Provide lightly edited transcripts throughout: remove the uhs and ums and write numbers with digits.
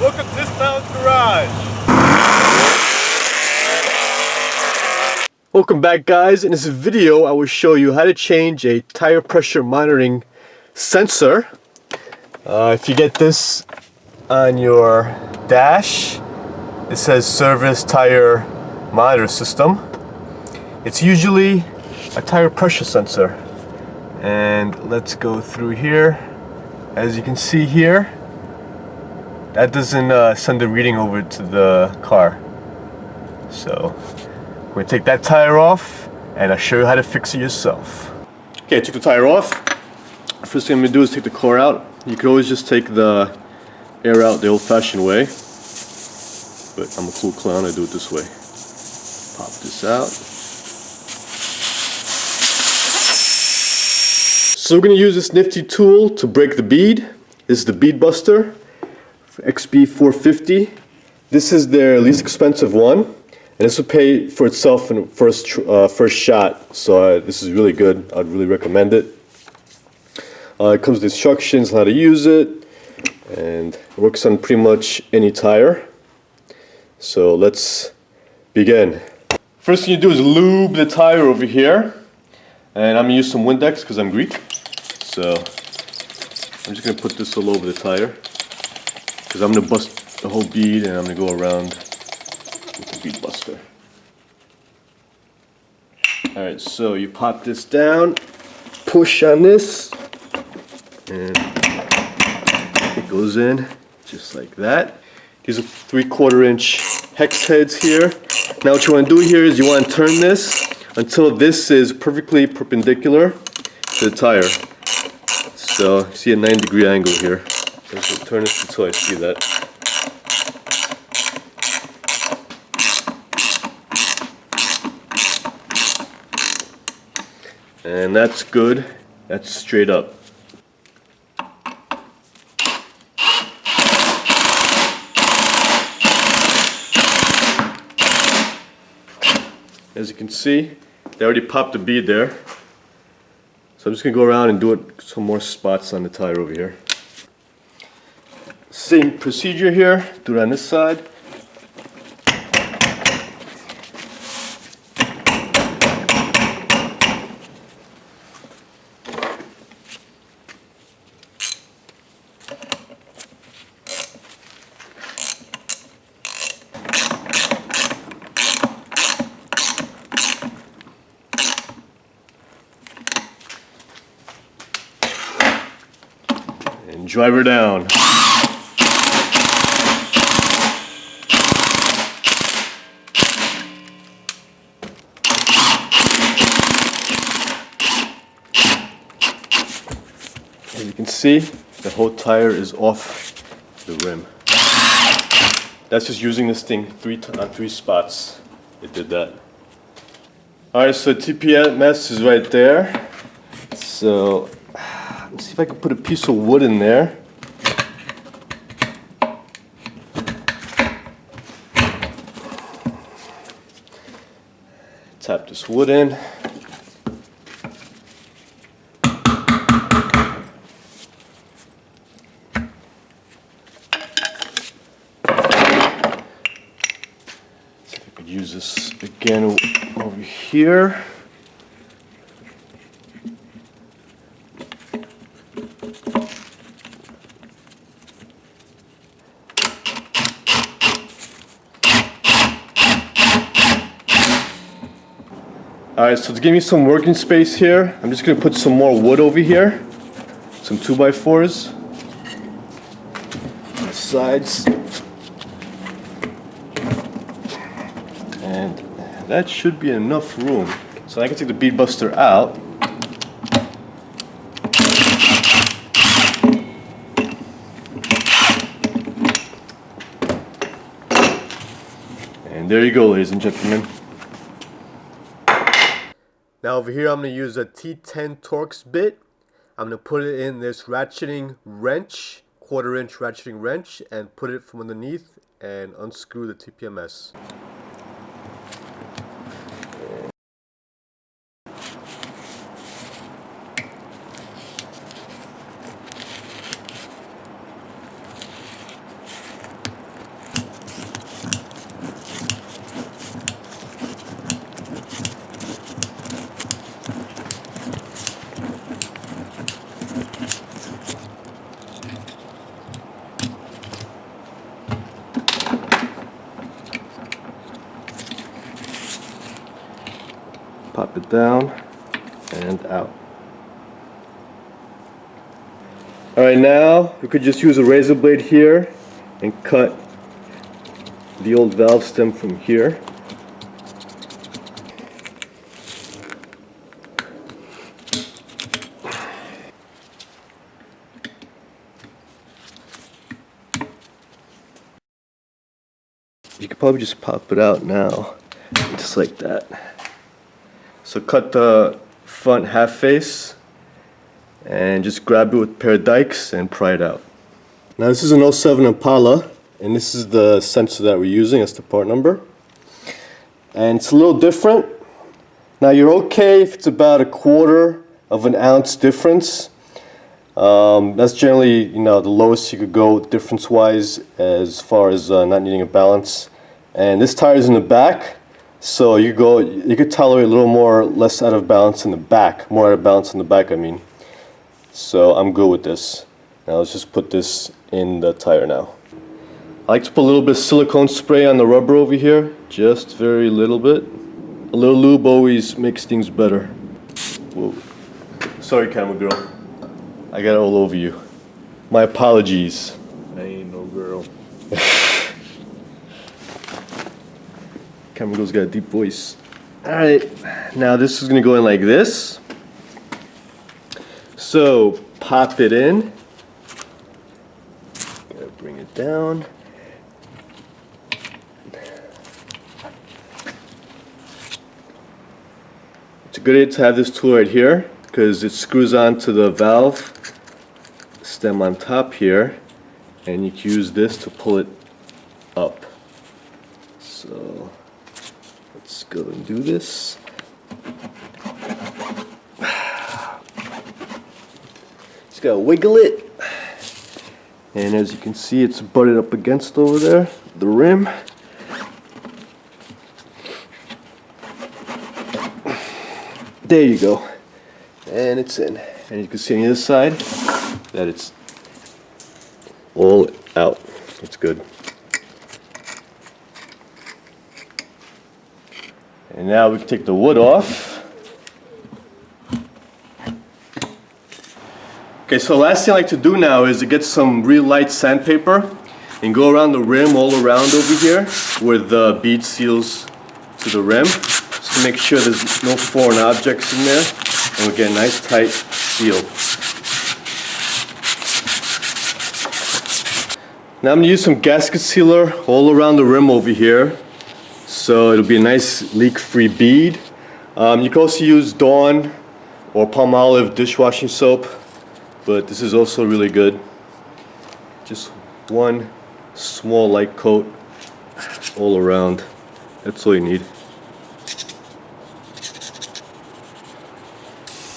Welcome to this town's garage. Welcome back, guys. In this video I will show you how to change a tire pressure monitoring sensor. If you get this on your dash, it says service tire monitor system. It's usually a tire pressure sensor. And let's go through here. As you can see here, that doesn't send the reading over to the car. So we're going to take that tire off and I'll show you how to fix it yourself. Okay, I took the tire off. First thing I'm going to do is take the core out. You could always just take the air out the old-fashioned way, but I'm a cool clown, I do it this way. Pop this out. So we're going to use this nifty tool to break the bead. This is the Beadbuster XB450. This is their least expensive one, and this will pay for itself in the first shot. So this is really good. I'd really recommend it. It comes with instructions on how to use it, and it works on pretty much any tire. So let's begin. First thing you do is lube the tire over here, and I'm gonna use some Windex because I'm Greek. So I'm just gonna put this all over the tire, because I'm going to bust the whole bead and I'm going to go around with the Beadbuster. Alright, so you pop this down, push on this, and it goes in just like that. These are 3/4 inch hex heads here. Now what you want to do here is you want to turn this until this is perfectly perpendicular to the tire. So you see a 90-degree angle here. I'm just going to turn this until I see that. And that's good. That's straight up. As you can see, they already popped the bead there. So I'm just going to go around and do it some more spots on the tire over here. Same procedure here, do it on this side. And drive her down. As you can see, the whole tire is off the rim. That's just using this thing on three spots. It did that. Alright, so TPMS is right there. So, let's see if I can put a piece of wood in there. Tap this wood in. Use this again over here. Alright, so to give me some working space here, I'm just going to put some more wood over here. Some 2x4s. On the sides. And that should be enough room. So I can take the Beadbuster out. And there you go, ladies and gentlemen. Now over here I'm going to use a T10 Torx bit. I'm going to put it in this ratcheting wrench, 1/4 inch ratcheting wrench, and put it from underneath and unscrew the TPMS. pop it down and out. Alright, now we could just use a razor blade here and cut the old valve stem from here. You could probably just pop it out now, just like that. So cut the front half face and just grab it with a pair of dikes and pry it out. Now this is an 07 Impala, and this is the sensor that we're using. That's the part number. And it's a little different. Now you're okay if it's about 1/4 of an ounce difference. That's generally, you know, the lowest you could go difference-wise as far as not needing a balance. And this tire is in the back, so you could tolerate a little more, less out of balance in the back, more out of balance in the back, I mean. So I'm good with this. Now let's just put this in the tire now. I like to put a little bit of silicone spray on the rubber over here, just very little bit. A little lube always makes things better. Whoa. Sorry, camera girl. I got it all over you. My apologies. I ain't no girl. Camera girl's got a deep voice. Alright, now this is gonna go in like this. So pop it in. Gotta bring it down. It's a good idea to have this tool right here because it screws onto the valve stem on top here, and you can use this to pull it up. So let's go and do this. Just gotta wiggle it, and as you can see, it's butted up against over there, the rim. There you go, and it's in. And you can see on the other side that it's all out. It's good. And now we can take the wood off. Okay, so the last thing I like to do now is to get some real light sandpaper and go around the rim all around over here with the bead seals to the rim, just to make sure there's no foreign objects in there, and we get a nice tight seal. Now I'm going to use some gasket sealer all around the rim over here, so it'll be a nice leak-free bead. You can also use Dawn or Palmolive dishwashing soap, but this is also really good. Just one small light coat all around. That's all you need.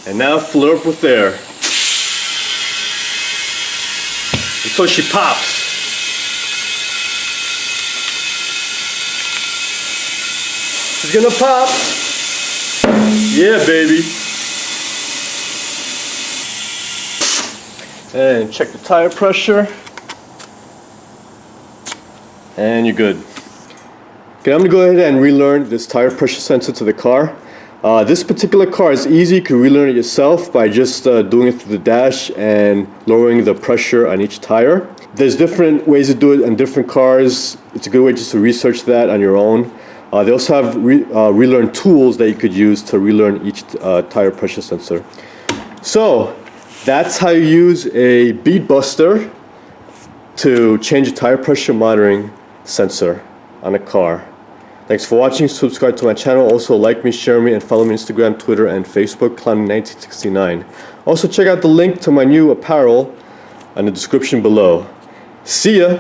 And now fill her up with air until she pops. She's gonna pop. Yeah, baby. And check the tire pressure. And you're good. Okay, I'm gonna go ahead and relearn this tire pressure sensor to the car. This particular car is easy. You can relearn it yourself by just doing it through the dash and lowering the pressure on each tire. There's different ways to do it on different cars. It's a good way just to research that on your own. They also have relearn tools that you could use to relearn each tire pressure sensor. So that's how you use a Beadbuster to change a tire pressure monitoring sensor on a car. Thanks for watching. Subscribe to my channel. Also like me, share me, and follow me on Instagram, Twitter, and Facebook, Clown1969. Also check out the link to my new apparel in the description below. See ya!